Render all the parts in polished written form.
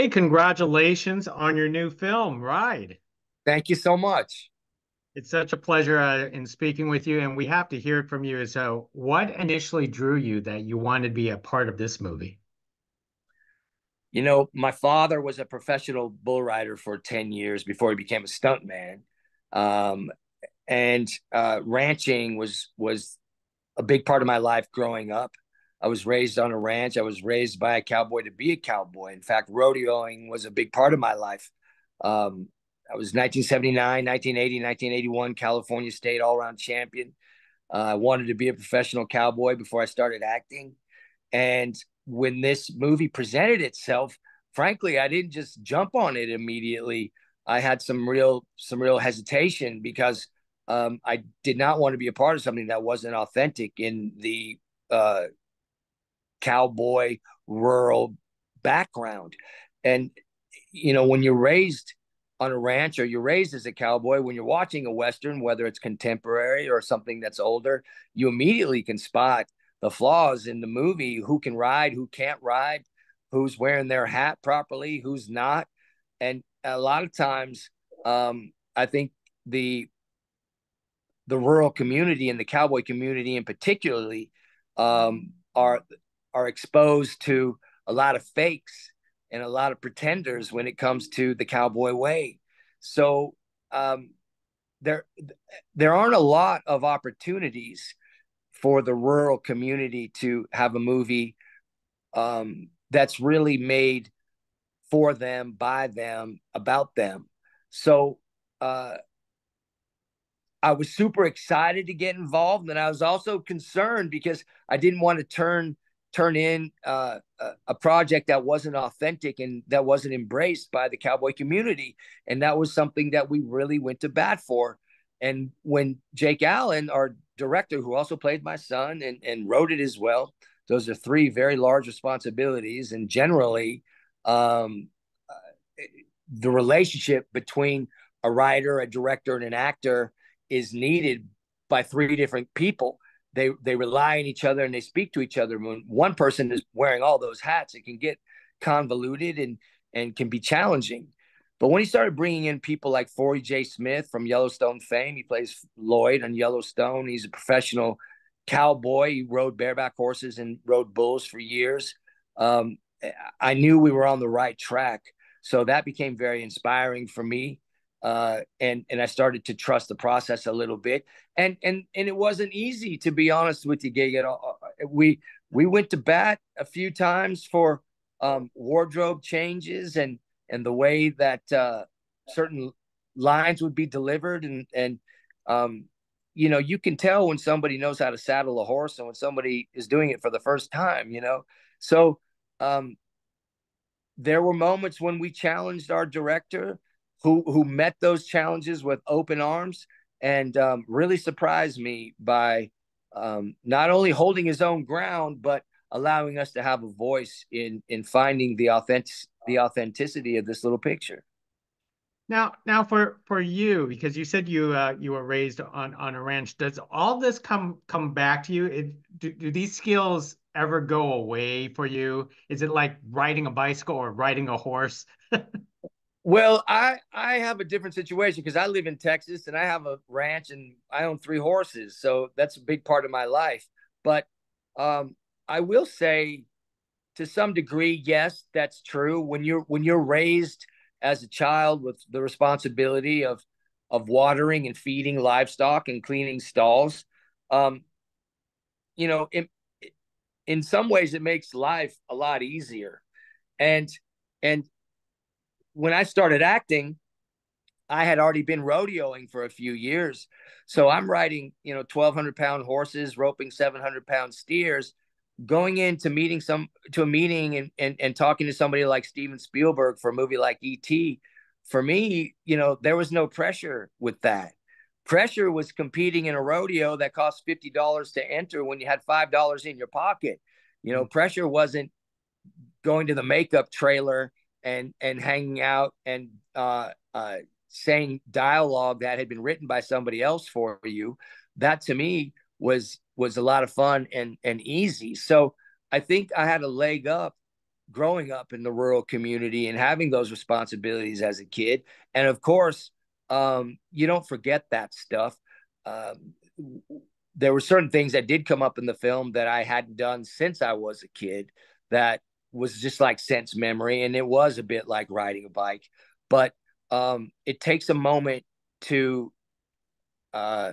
Hey, congratulations on your new film, Ride. Thank you so much. It's such a pleasure in speaking with you, and we have to hear it from you. So, what initially drew you that you wanted to be a part of this movie? My father was a professional bull rider for 10 years before he became a stuntman. Um, and ranching was a big part of my life growing up. I was raised on a ranch. I was raised by a cowboy to be a cowboy. In fact, rodeoing was a big part of my life. Um, I was 1979, 1980, 1981 California State all-around champion. I wanted to be a professional cowboy before I started acting. And when this movie presented itself, frankly, I didn't just jump on it immediately. I had some real hesitation because I did not want to be a part of something that wasn't authentic in the uh, cowboy rural background. And when you're raised on a ranch or you're raised as a cowboy, when you're watching a Western, whether it's contemporary or something that's older, you immediately can spot the flaws in the movie: who can ride, who can't ride, who's wearing their hat properly, who's not. And a lot of times, I think the the rural community and the cowboy community in particularly um, are exposed to a lot of fakes and a lot of pretenders when it comes to the cowboy way. So um, there there aren't a lot of opportunities for the rural community to have a movie that's really made for them, by them, about them. So uh, I was super excited to get involved, and I was also concerned because I didn't want to turn in a project that wasn't authentic and that wasn't embraced by the cowboy community. And that was something that we really went to bat for. And when Jake Allen, our director, who also played my son and wrote it as well, those are three very large responsibilities. And generally, um, the relationship between a writer, a director, and an actor is needed by three different people. They rely on each other and they speak to each other. When one person is wearing all those hats, it can get convoluted and can be challenging. But when he started bringing in people like Forey J. Smith from Yellowstone fame, he plays Lloyd on Yellowstone. He's a professional cowboy. He rode bareback horses and rode bulls for years. Um, I knew we were on the right track. So that became very inspiring for me. And I started to trust the process a little bit. And it wasn't easy, to be honest with you, Gig. We went to bat a few times for wardrobe changes and the way that certain lines would be delivered, and you can tell when somebody knows how to saddle a horse and when somebody is doing it for the first time. So um, there were moments when we challenged our director, who met those challenges with open arms and really surprised me by not only holding his own ground but allowing us to have a voice in finding the authenticity of this little picture. Now for you, because you said you were raised on a ranch, does all this come back to you? Do these skills ever go away for you? Is it like riding a bicycle or riding a horse? Well, I have a different situation because I live in Texas and I have a ranch and I own three horses, so that's a big part of my life. But um, I will say, to some degree, yes, that's true. When you're raised as a child with the responsibility of watering and feeding livestock and cleaning stalls, um, you know, in some ways, it makes life a lot easier. And and when I started acting, I had already been rodeoing for a few years. So I'm riding, 1,200-pound horses, roping 700-pound steers, going into meeting some to a meeting and talking to somebody like Steven Spielberg for a movie like E.T. For me, there was no pressure with that. Pressure was competing in a rodeo that cost $50 to enter when you had $5 in your pocket. Pressure wasn't going to the makeup trailer and hanging out and saying dialogue that had been written by somebody else for you. That to me was a lot of fun and easy. So I think I had a leg up growing up in the rural community and having those responsibilities as a kid. And of course, you don't forget that stuff. Um, there were certain things that did come up in the film that I hadn't done since I was a kid that was just like sense memory. And it was a bit like riding a bike, but it takes a moment to uh,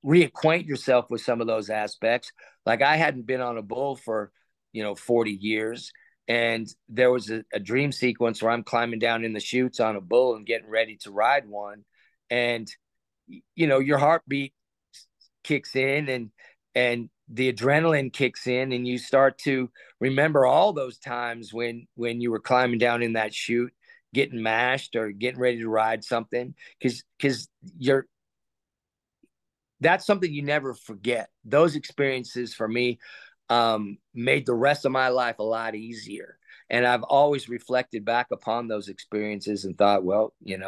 reacquaint yourself with some of those aspects. Like I hadn't been on a bull for, 40 years. And there was a dream sequence where I'm climbing down in the chutes on a bull and getting ready to ride one. And, your heartbeat kicks in and the adrenaline kicks in and you start to remember all those times when you were climbing down in that chute, getting mashed or getting ready to ride something. Because you're that's something you never forget. Those experiences for me made the rest of my life a lot easier. And I've always reflected back upon those experiences and thought, well, it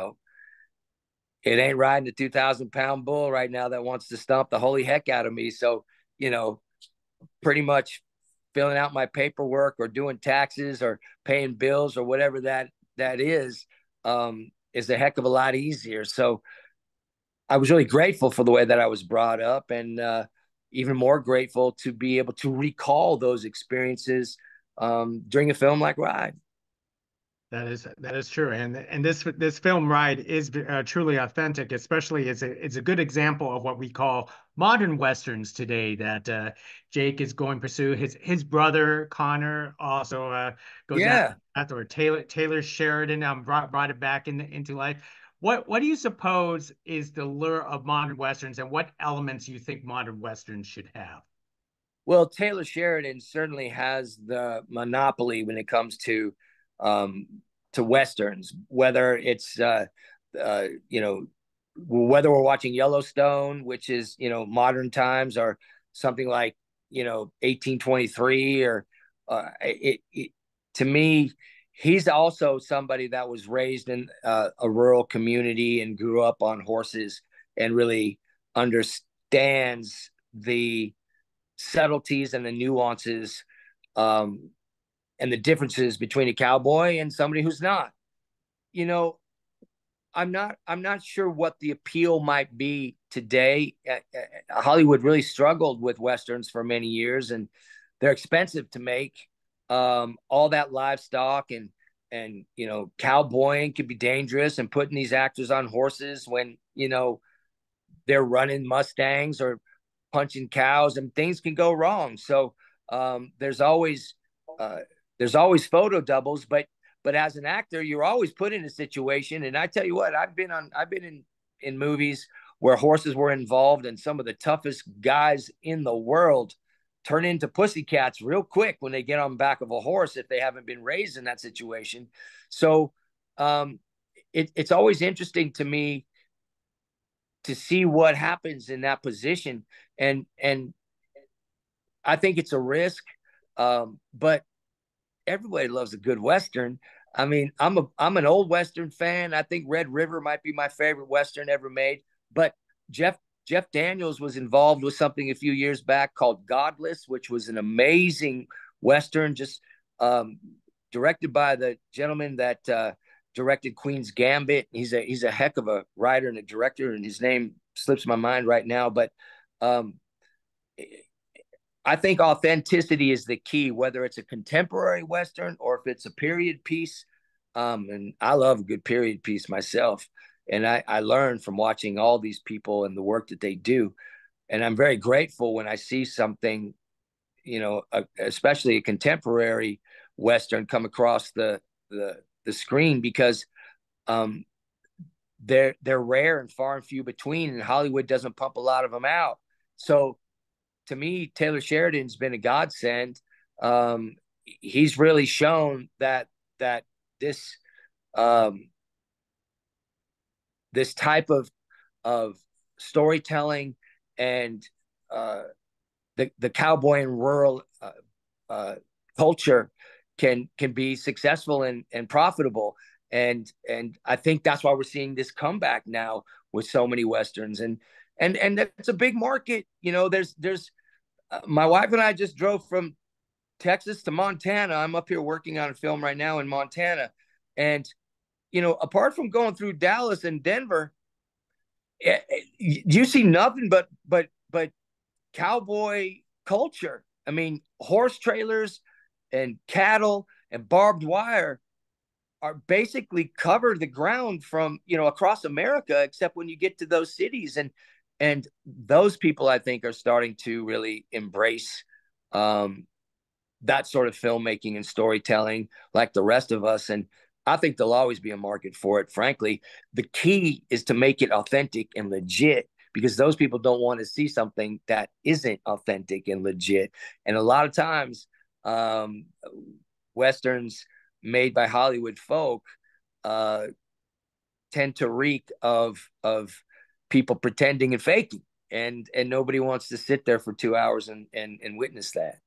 ain't riding a 2,000-pound bull right now that wants to stomp the holy heck out of me. So, pretty much filling out my paperwork or doing taxes or paying bills or whatever that is a heck of a lot easier. So I was really grateful for the way that I was brought up, and even more grateful to be able to recall those experiences during a film like Ride. That is true, and this film Ride is truly authentic. Especially, it's a good example of what we call modern westerns today. That Jake is going to pursue. His brother Connor also goes Yeah. after, or Taylor Sheridan brought it back into life. What do you suppose is the lure of modern westerns, and what elements you think modern westerns should have? Well, Taylor Sheridan certainly has the monopoly when it comes um, to westerns. Whether it's whether we're watching Yellowstone, which is modern times, or something like 1823, or to me, he's also somebody that was raised in a rural community and grew up on horses and really understands the subtleties and the nuances and the differences between a cowboy and somebody who's not. You know, I'm not sure what the appeal might be today. Hollywood really struggled with westerns for many years, and they're expensive to make. All that livestock and cowboying could be dangerous, and putting these actors on horses when they're running Mustangs or punching cows, and things can go wrong. So there's always photo doubles, but as an actor, you're always put in a situation. And I tell you what, I've been in movies where horses were involved, and some of the toughest guys in the world turn into pussycats real quick when they get on the back of a horse if they haven't been raised in that situation. So it's always interesting to me to see what happens in that position, and I think it's a risk, but everybody loves a good Western. I mean, I'm an old Western fan. I think Red River might be my favorite Western ever made. But Jeff Daniels was involved with something a few years back called Godless, which was an amazing Western, just directed by the gentleman that directed Queen's Gambit. He's a heck of a writer and a director, and his name slips my mind right now. But I think authenticity is the key, whether it's a contemporary Western or if it's a period piece. And I love a good period piece myself. And I learn from watching all these people and the work that they do. And I'm very grateful when I see something, especially a contemporary Western come across the screen, because they're rare and far and few between, and Hollywood doesn't pump a lot of them out. So to me, Taylor Sheridan's been a godsend. He's really shown that this this type of storytelling and the cowboy and rural culture can be successful and profitable. And I think that's why we're seeing this comeback now with so many westerns, and that's a big market. There's my wife and I just drove from Texas to Montana. I'm up here working on a film right now in Montana. And, you know, apart from going through Dallas and Denver, you see nothing but cowboy culture. I mean, horse trailers and cattle and barbed wire are basically cover the ground from, you know, across America, except when you get to those cities. And those people, I think, are starting to really embrace that sort of filmmaking and storytelling like the rest of us. And I think there'll always be a market for it. Frankly, the key is to make it authentic and legit, because those people don't want to see something that isn't authentic and legit. And a lot of times, Westerns made by Hollywood folk uh, tend to reek of people pretending and faking. And nobody wants to sit there for 2 hours and witness that.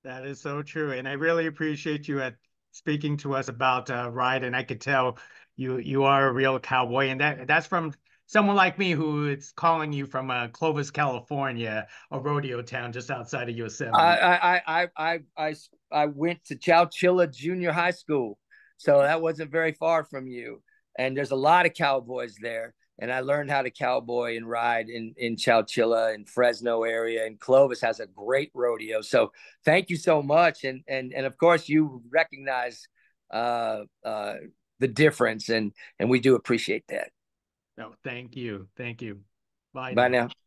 That is so true, and I really appreciate you at speaking to us about Ride. And I could tell you are a real cowboy, and that's from someone like me who is calling you from Clovis, California, a rodeo town just outside of Yosemite. I went to Chowchilla Junior High School, so that wasn't very far from you. And there's a lot of cowboys there, and I learned how to cowboy and ride in Chowchilla and Fresno area. And Clovis has a great rodeo. So thank you so much, and of course you recognize the difference, and we do appreciate that. No, thank you, thank you. Bye Bye now. now.